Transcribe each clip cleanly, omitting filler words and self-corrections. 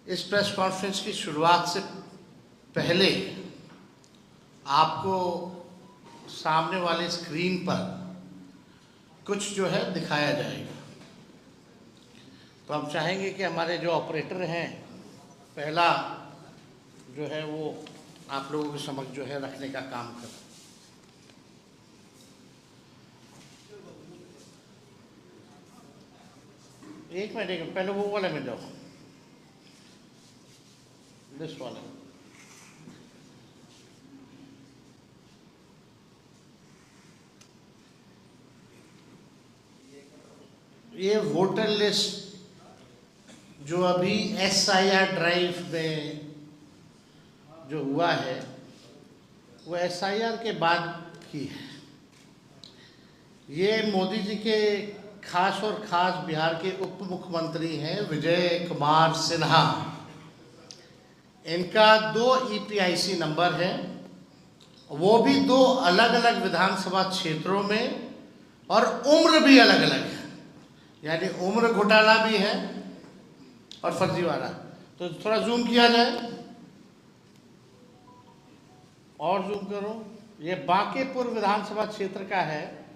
इस press conference की शुरुआत से पहले आपको सामने वाले स्क्रीन पर कुछ जो है दिखाया जाएगा। तो हम चाहेंगे कि हमारे जो ऑपरेटर हैं पहला जो है वो आप लोगों के समक्ष जो है रखने का काम करें। एक मिनट पहले वो वाले में जाओ, लिस्ट वाला। ये वोटर लिस्ट जो अभी SIR ड्राइव में जो हुआ है वो SIR के बाद की है। ये मोदी जी के खास और खास बिहार के उप मुख्यमंत्री हैं विजय कुमार सिन्हा। इनका 2 EPIC नंबर है, वो भी 2 अलग अलग विधानसभा क्षेत्रों में, और उम्र भी अलग अलग है, यानी उम्र घोटाला भी है और फर्जीवाड़ा। तो थोड़ा जूम किया जाए और जूम करो। ये बांकेपुर विधानसभा क्षेत्र का है,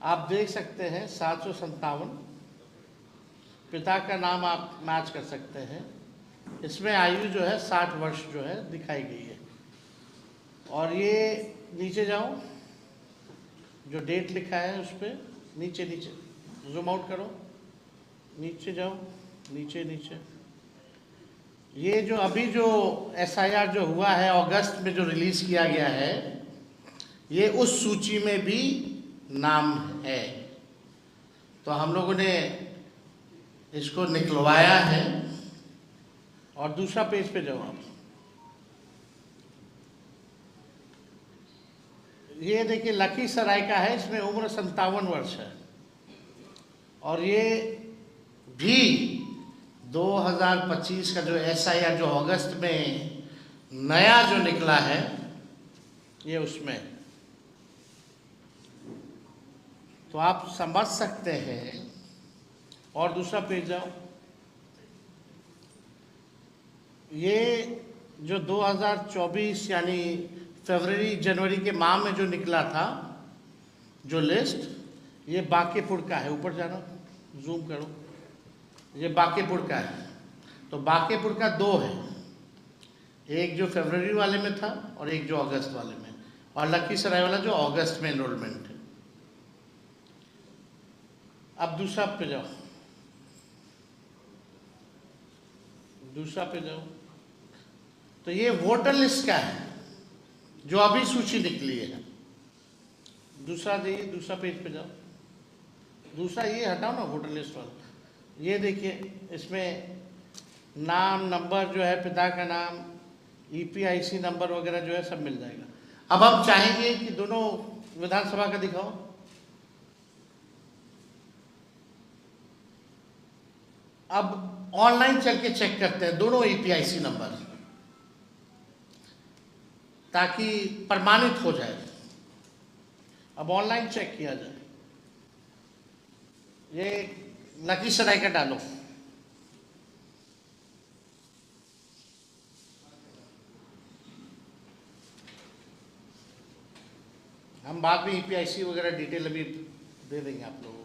आप देख सकते हैं 757। पिता का नाम आप मैच कर सकते हैं। इसमें आयु जो है 60 वर्ष जो है दिखाई गई है। और ये नीचे जाओ, जो डेट लिखा है उस पर नीचे जूम आउट करो, नीचे जाओ, नीचे ये जो अभी जो SIR जो हुआ है अगस्त में जो रिलीज किया गया है, ये उस सूची में भी नाम है। तो हम लोगों ने इसको निकलवाया है। और दूसरा पेज पे जाओ आप। ये देखिए लखीसराय का है, इसमें उम्र 57 वर्ष है। और ये भी 2025 का जो SIR जो अगस्त में नया जो निकला है ये उसमें। तो आप समझ सकते हैं। और दूसरा पेज जाओ। ये जो 2024 यानी फरवरी जनवरी के माह में जो निकला था जो लिस्ट, ये बांकेपुर का है। ऊपर जाना, जूम करो, ये बांकेपुर का है। तो बांकेपुर का 2 है, एक जो फरवरी वाले में था और एक जो अगस्त वाले में, और लखीसराय वाला जो अगस्त में एनरोलमेंट है। अब दूसरा पे जाओ, दूसरा पे जाओ। तो ये वोटर लिस्ट का है जो अभी सूची निकली है। दूसरा देखिए, दूसरा पेज पे जाओ। दूसरा ये हटाओ ना, वोटर लिस्ट वाला। ये देखिए, इसमें नाम, नंबर जो है, पिता का नाम, EPIC नंबर वगैरह जो है सब मिल जाएगा। अब हम चाहेंगे कि दोनों विधानसभा का दिखाओ। अब ऑनलाइन चल के चेक करते हैं दोनों EPIC नंबर, ताकि प्रमाणित हो जाए। अब ऑनलाइन चेक किया जाए। ये लखीसराय का डालो। हम बाद में EPIC वगैरह डिटेल अभी दे देंगे आप लोगों को।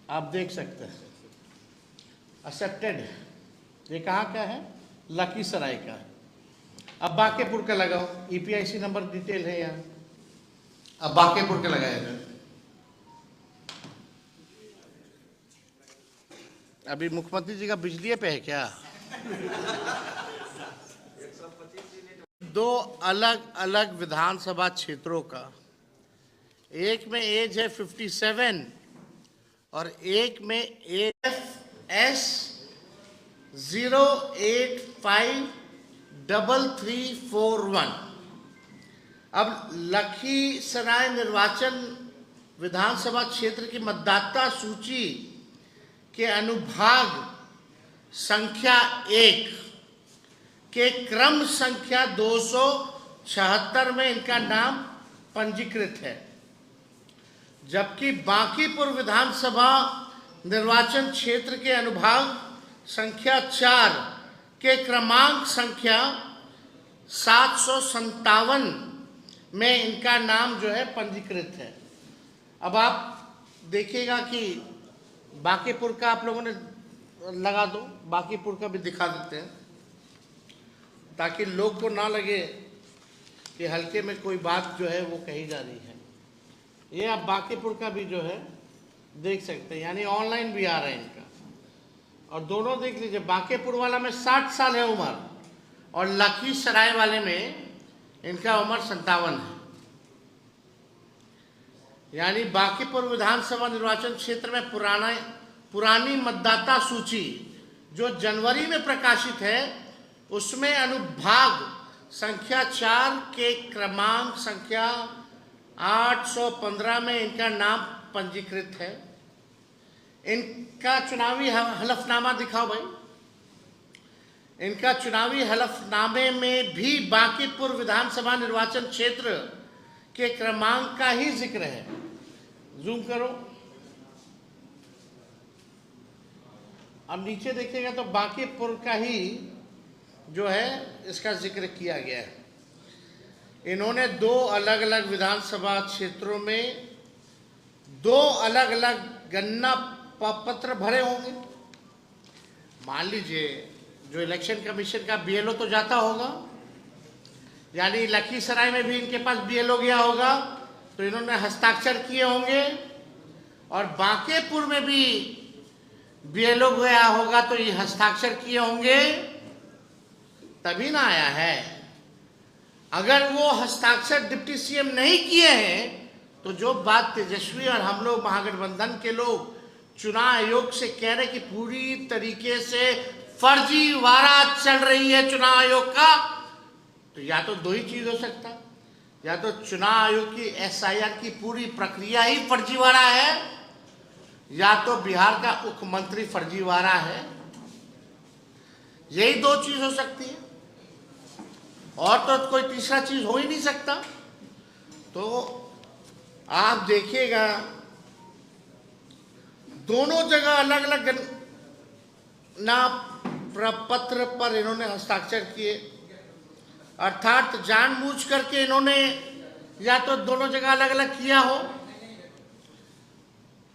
आप देख सकते हैं एक्सेप्टेड। ये कहाँ का है? लखीसराय का। अब बांकेपुर का लगाओ, EPIC नंबर डिटेल है यहाँ। अब बांकेपुर का लगाया जाए। अभी मुख्यमंत्री जी का बिजली पे है क्या? 2 अलग अलग विधानसभा क्षेत्रों का, एक में एज है 57 और एक में FS 0853341। अब लखीसराय निर्वाचन विधानसभा क्षेत्र की मतदाता सूची के अनुभाग संख्या 1 के क्रम संख्या 276 में इनका नाम पंजीकृत है, जबकि बांकीपुर विधानसभा निर्वाचन क्षेत्र के अनुभाग संख्या 4 के क्रमांक संख्या 757 में इनका नाम जो है पंजीकृत है। अब आप देखिएगा कि बांकीपुर का आप लोगों ने लगा दो, बांकीपुर का भी दिखा देते हैं ताकि लोग को ना लगे कि हल्के में कोई बात जो है वो कही जा रही है। ये आप बांकीपुर का भी जो है देख सकते हैं, यानी ऑनलाइन भी आ रहा है इनका। और दोनों देख लीजिए, बांकीपुर वाला में 60 साल है उम्र और लखीसराय वाले में इनका उम्र 57 है। यानी बांकीपुर विधानसभा निर्वाचन क्षेत्र में पुरानी मतदाता सूची जो जनवरी में प्रकाशित है उसमें अनुभाग संख्या 4 के क्रमांक संख्या 815 में इनका नाम पंजीकृत है। इनका चुनावी हलफनामा दिखाओ भाई। इनका चुनावी हलफनामे में भी बांकीपुर विधानसभा निर्वाचन क्षेत्र के क्रमांक का ही जिक्र है। जूम करो, अब नीचे देखिएगा तो बांकीपुर का ही जो है इसका जिक्र किया गया है। इन्होंने 2 अलग अलग विधानसभा क्षेत्रों में 2 अलग अलग गणना पत्र भरे होंगे। मान लीजिए जो इलेक्शन कमीशन का बीएलओ तो जाता होगा, यानी लखीसराय में भी इनके पास बीएलओ गया होगा तो इन्होंने हस्ताक्षर किए होंगे, और बांकीपुर में भी बीएलओ गया होगा तो ये हस्ताक्षर किए होंगे, तभी ना आया है। अगर वो हस्ताक्षर डिप्टी सीएम नहीं किए हैं तो जो बात तेजस्वी और हम लोग महागठबंधन के लोग चुनाव आयोग से कह रहे कि पूरी तरीके से फर्जीवाड़ा चल रही है चुनाव आयोग का, तो या तो 2 ही चीज हो सकता, या तो चुनाव आयोग की एसआईआर की पूरी प्रक्रिया ही फर्जीवाड़ा है, या तो बिहार का मुख्यमंत्री फर्जीवाड़ा है। यही 2 चीज हो सकती है, और तो कोई तीसरा चीज हो ही नहीं सकता। तो आप देखिएगा दोनों जगह अलग अलग गणना प्रपत्र पर इन्होंने हस्ताक्षर किए, अर्थात जानबूझ करके इन्होंने या तो दोनों जगह अलग अलग किया हो,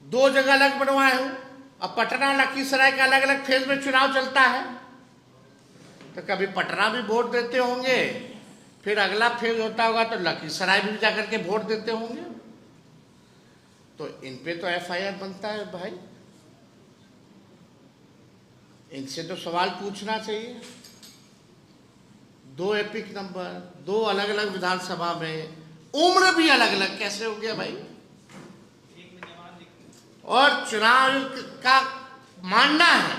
2 जगह अलग बनवाए हो। अब पटना लखीसराय का अलग अलग फेज में चुनाव चलता है तो कभी पटना भी वोट देते होंगे, फिर अगला फेज होता होगा तो लखीसराय भी जाकर के वोट देते होंगे। तो इन पे तो एफआईआर बनता है भाई, इनसे तो सवाल पूछना चाहिए। 2 एपिक नंबर, 2 अलग अलग विधानसभा में, उम्र भी अलग अलग कैसे हो गया भाई। और चुनाव आयोग का मानना है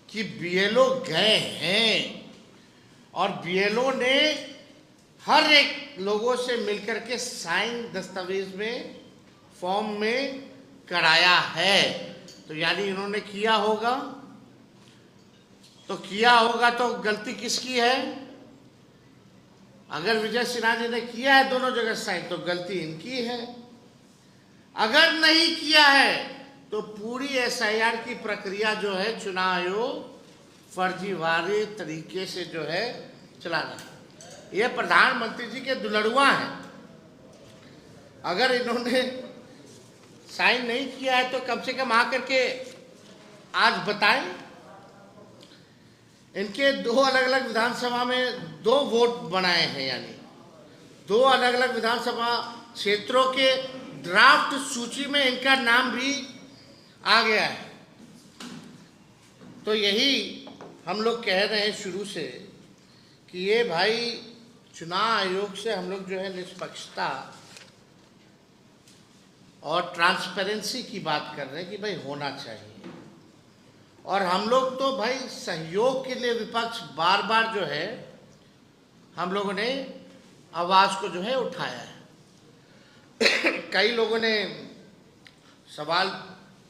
कि बीएलओ गए हैं और बीएलओ ने हर एक लोगों से मिलकर के साइन दस्तावेज में फॉर्म में कराया है। तो यानी इन्होंने किया होगा, तो किया होगा तो गलती किसकी है? अगर विजय सिन्हा जी ने किया है दोनों जगह साइन तो गलती इनकी है, अगर नहीं किया है तो पूरी एसआईआर की प्रक्रिया जो है चुनाव आयोग फर्जीवाड़े तरीके से जो है चला रहा है। ये प्रधानमंत्री जी के दुलड़ुआ हैं, अगर इन्होंने साइन नहीं किया है तो कम से कम आकर के आज बताएं। इनके 2 अलग अलग विधानसभा में 2 वोट बनाए हैं, यानी 2 अलग अलग विधानसभा क्षेत्रों के ड्राफ्ट सूची में इनका नाम भी आ गया है। तो यही हम लोग कह रहे हैं शुरू से कि ये भाई चुनाव आयोग से हम लोग जो है निष्पक्षता और ट्रांसपेरेंसी की बात कर रहे हैं कि भाई होना चाहिए। और हम लोग तो भाई सहयोग के लिए विपक्ष बार बार जो है हम लोगों ने आवाज़ को जो है उठाया है। कई लोगों ने सवाल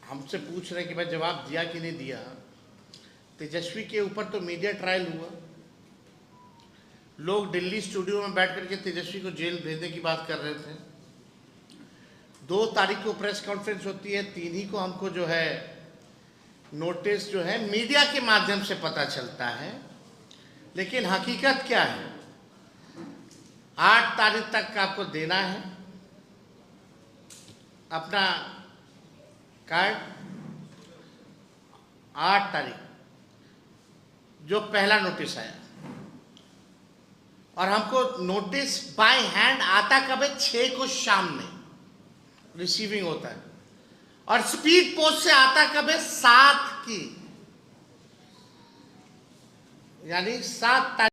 हमसे पूछ रहे कि भाई जवाब दिया कि नहीं दिया। तेजस्वी के ऊपर तो मीडिया ट्रायल हुआ, लोग दिल्ली स्टूडियो में बैठ करके तेजस्वी को जेल भेजने की बात कर रहे थे। 2 तारीख को प्रेस कॉन्फ्रेंस होती है, 3 ही को हमको जो है नोटिस जो है मीडिया के माध्यम से पता चलता है। लेकिन हकीकत क्या है, 8 तारीख तक आपको देना है अपना कार्ड। 8 तारीख जो पहला नोटिस आया, और हमको नोटिस बाय हैंड आता कब है, 6 को शाम में रिसीविंग होता है, और स्पीड पोस्ट से आता कब है, 7 की, यानी 7 तारीख।